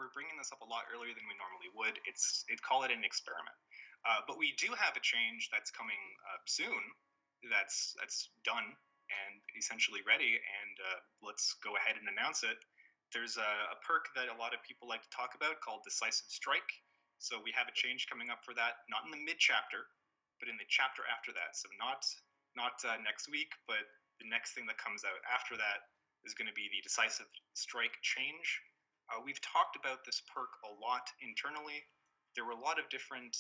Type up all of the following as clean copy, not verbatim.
we're bringing this up a lot earlier than we normally would. Call it an experiment. But we do have a change that's coming soon. That's done and essentially ready. And let's go ahead and announce it. There's a perk that a lot of people like to talk about called Decisive Strike. So we have a change coming up for that, not in the mid chapter, but in the chapter after that. So not next week, but the next thing that comes out after that is going to be the Decisive Strike change. We've talked about this perk a lot internally. There were a lot of different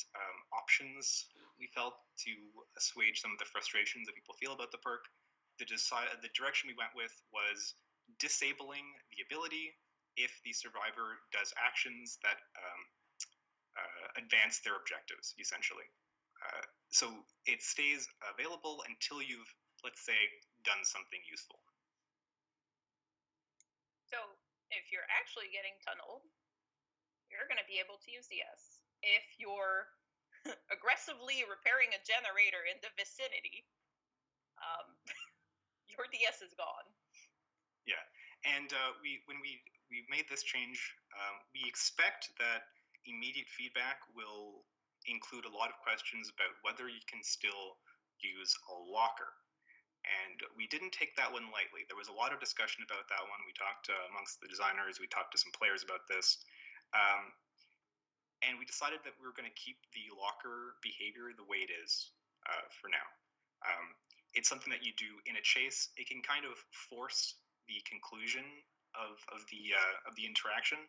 options we felt to assuage some of the frustrations that people feel about the perk. The direction we went with was disabling the ability if the survivor does actions that advance their objectives, essentially. So it stays available until you've, let's say, done something useful. So if you're actually getting tunneled, you're going to be able to use DS. If you're aggressively repairing a generator in the vicinity, your DS is gone. Yeah, and when we made this change, we expect that immediate feedback will include a lot of questions about whether you can still use a locker. And we didn't take that one lightly. There was a lot of discussion about that one. We talked amongst the designers. We talked to some players about this. And we decided that we were going to keep the locker behavior the way it is for now. It's something that you do in a chase. It can kind of force the conclusion of the interaction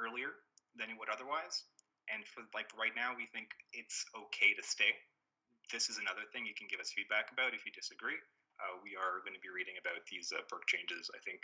earlier than it would otherwise. And for right now, we think it's okay to stay. This is another thing you can give us feedback about if you disagree. We are going to be reading about these perk changes, I think,